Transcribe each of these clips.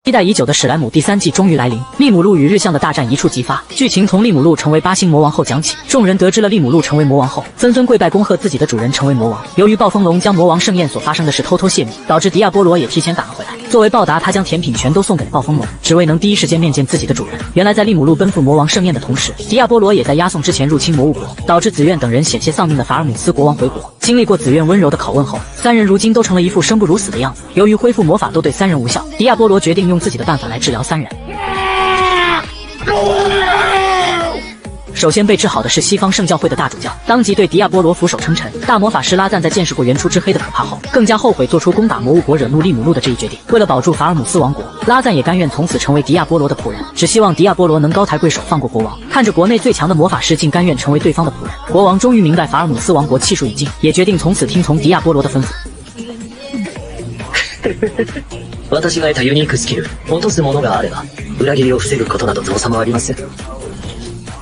期待已久的史莱姆第3季终于来临，利姆路与日向的大战一触即发。剧情从利姆路成为8星魔王后讲起，众人得知了利姆路成为魔王后，纷纷跪拜恭贺自己的主人成为魔王。由于暴风龙将魔王盛宴所发生的事偷偷泄密，导致迪亚波罗也提前赶了回来。作为报答，他将甜品全都送给了暴风龙，只为能第一时间面见自己的主人。原来在利姆路奔赴魔王盛宴的同时，迪亚波罗也在押送之前入侵魔物国，导致紫苑等人险些丧命的法尔姆斯国王回国。经历过紫苑温柔的拷问后，三人如今都成了一副生不如死的样子。由于恢复魔法都对三人无效，迪亚波罗决定用自己的办法来治疗三人。首先被治好的是西方圣教会的大主教，当即对迪亚波罗俯首称臣。大魔法师拉赞在见识过原初之黑的可怕后，更加后悔做出攻打魔物国惹怒利姆路的这一决定。为了保住法尔姆斯王国，拉赞也甘愿从此成为迪亚波罗的仆人，只希望迪亚波罗能高抬贵手放过国王。看着国内最强的魔法师竟甘愿成为对方的仆人，国王终于明白法尔姆斯王国气数已尽，也决定从此听从迪亚波罗的吩咐。私が得たユニークスキル、落とすものがあれば、裏切りを防ぐことなど造作もありません。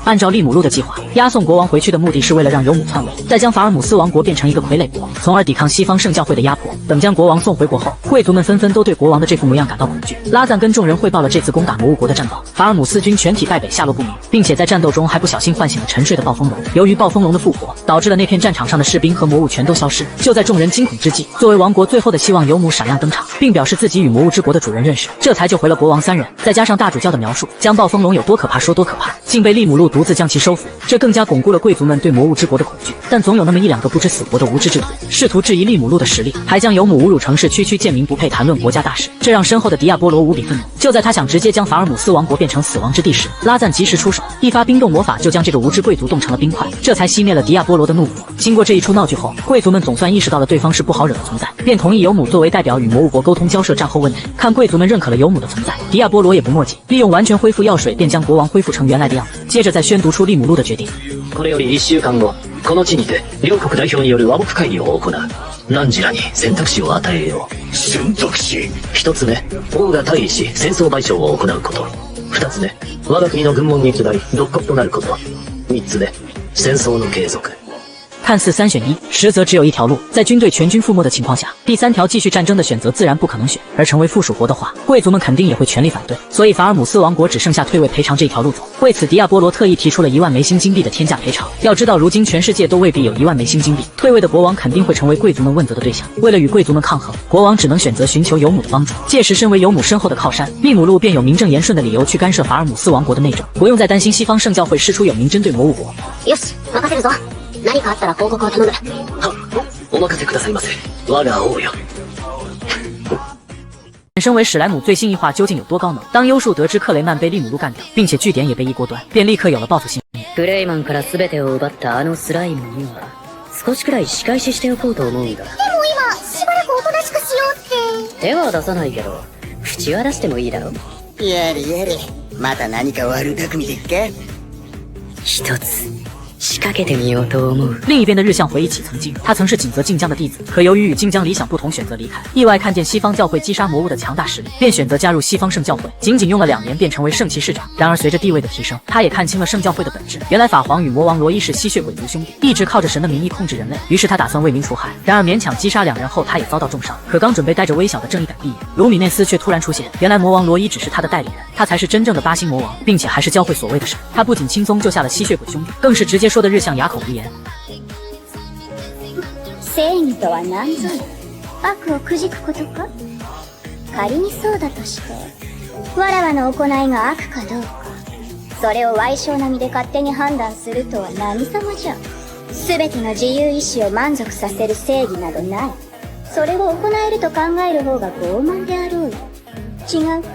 按照利姆路的计划，押送国王回去的目的是为了让尤姆篡位，再将法尔姆斯王国变成一个傀儡国，从而抵抗西方圣教会的压迫。等将国王送回国后，贵族们纷纷都对国王的这副模样感到恐惧。拉赞跟众人汇报了这次攻打魔物国的战报，法尔姆斯军全体败北，下落不明，并且在战斗中还不小心唤醒了沉睡的暴风龙。由于暴风龙的复活，导致了那片战场上的士兵和魔物全都消失。就在众人惊恐之际，作为王国最后的希望，尤姆闪亮登场，并表示自己与魔物之国的主人认识，这才救回了国王三人。再加上大主教的描述，将暴风龙有多可怕说多可怕，竟被利姆路独自将其收服。这更加巩固了贵族们对魔物之国的恐惧，但总有那么一两个不知死活的无知之徒，试图质疑利姆路的实力，还将尤姆侮辱成是区区贱民，不配谈论国家大事，这让身后的迪亚波罗无比愤怒。就在他想直接将法尔姆斯王国变成死亡之地时，拉赞及时出手，一发冰冻魔法就将这个无知贵族冻成了冰块，这才熄灭了迪亚波罗的怒火。经过这一出闹剧后，贵族们总算意识到了对方是不好惹的存在，便同意尤姆作为代表与魔物国沟通交涉战后问题。看贵族们认可了尤姆的存在，迪亚波罗也不墨迹，利用完全恢复药水，便将国王恢复成原来的样子。接着再宣读出利姆路的决定。これより1週間後、この地にて両国代表による和睦会議を行う。汝らに選択肢を与えよう。選択肢。1つ目、王が退位し戦争賠償を行うこと。2つ目、我が国の軍門に下り独国となること。3つ目、戦争の継続。看似3选1，实则只有一条路。在军队全军覆没的情况下，第3条继续战争的选择自然不可能选，而成为附属国的话，贵族们肯定也会全力反对。所以法尔姆斯王国只剩下退位赔偿这一条路走。为此，迪亚波罗特意提出了1万枚新金币的天价赔偿。要知道，如今全世界都未必有1万枚新金币，退位的国王肯定会成为贵族们问责的对象。为了与贵族们抗衡，国王只能选择寻求尤姆的帮助。届时，身为尤姆身后的靠山，利姆路便有名正言顺的理由去干涉法尔姆斯王国的内政，不用再担心西方圣教会师出有名针对魔物国。よし、任せるぞ。何かあったら報告を頼む。は、お任せくださいませ。我が王よ。身为史莱姆最新一话究竟有多高能？当优树得知克雷曼被利姆路干掉，并且据点也被一锅端，便立刻有了报复心。クレイマンから全てを奪ったあのスライムには少しくらい仕返ししておこうと思うんだ。でも今しばらくおとなしくしようって。手は出さないけど口は出してもいいだろ。やれやれ、また何か悪巧みでっか。一つ仕掛けてみようと思う。另一边的日向回忆起曾经，他曾是景泽晋江的弟子，可由于与晋江理想不同，选择离开。意外看见西方教会击杀魔物的强大实力，便选择加入西方圣教会。仅仅用了2年，便成为圣骑士长。然而随着地位的提升，他也看清了圣教会的本质。原来法皇与魔王罗伊是吸血鬼族兄弟，一直靠着神的名义控制人类。于是他打算为民除害。然而勉强击杀2人后，他也遭到重伤。可刚准备带着微小的正义感闭眼，卢米内斯却突然出现。原来魔王罗伊只是他的代理人，他才是真正的8星魔王，并且还是教会所谓的神。他不仅轻松救下了吸血鬼兄弟，更是直接说的日向哑口无言。正義とは何ぞや。悪をくじくことか。仮にそうだとして、わらわの行いが悪かどうか、それを歪小な身で勝手に判断するとは何様じゃ。すべての自由意志を満足させる正義などない。それを行えると考える方が傲慢であろうよ。違うか？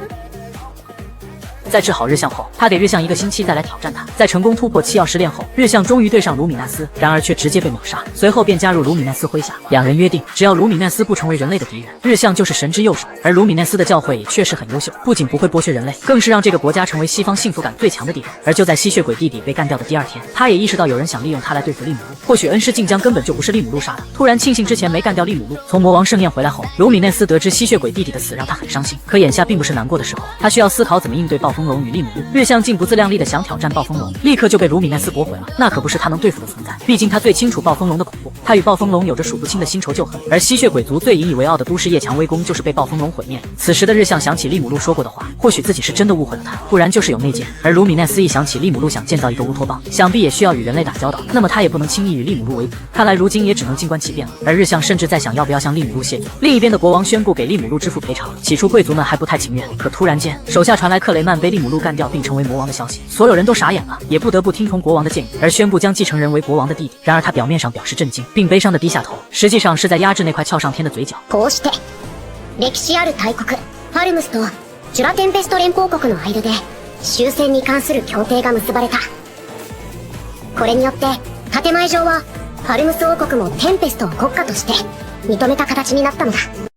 在治好日向后，他给日向1个星期再来挑战他。在成功突破7曜试炼后，日向终于对上卢米纳斯，然而却直接被秒杀。随后便加入卢米奈斯麾下，两人约定，只要卢米奈斯不成为人类的敌人，日向就是神之右手。而卢米奈斯的教诲也确实很优秀，不仅不会剥削人类，更是让这个国家成为西方幸福感最强的地方。而就在吸血鬼弟弟被干掉的第2天，他也意识到有人想利用他来对付利姆路。或许恩师晋江根本就不是利姆路杀的，突然庆幸之前没干掉利姆路。从魔王盛宴回来后，卢米内斯得知吸血鬼弟弟的死让他很伤心，可眼下并不是难过的时候，他需要思考怎么应对报复。风龙与利姆路。日向竟不自量力的想挑战暴风龙，立刻就被卢米奈斯驳回了。那可不是他能对付的存在，毕竟他最清楚暴风龙的恐怖，他与暴风龙有着数不清的新仇旧恨。而吸血鬼族最引以为傲的都市夜强威攻就是被暴风龙毁灭。此时的日向想起利姆路说过的话，或许自己是真的误会了他，不然就是有内奸。而卢米奈斯一想起利姆路想建造一个乌托邦，想必也需要与人类打交道，那么他也不能轻易与利姆路为敌。看来如今也只能静观其变了。而日向甚至在想要不要向利姆路谢罪。另一边的国王宣布给利姆路支付赔偿，起初贵族们还不太情愿，可突然间手下传来克雷曼被利姆路干掉并成为魔王的消息，所有人都傻眼了，也不得不听从国王的建议，而宣布将继承人为国王的弟弟。然而他表面上表示震惊，并悲伤地低下头，实际上是在压制那块翘上天的嘴角。こうして歴史ある大国ファルムスとジュラテンペスト連邦国の間で終戦に関する協定が結ばれた。これによって建前上はファルムス王国もテンペストを国家として認めた形になったのだ。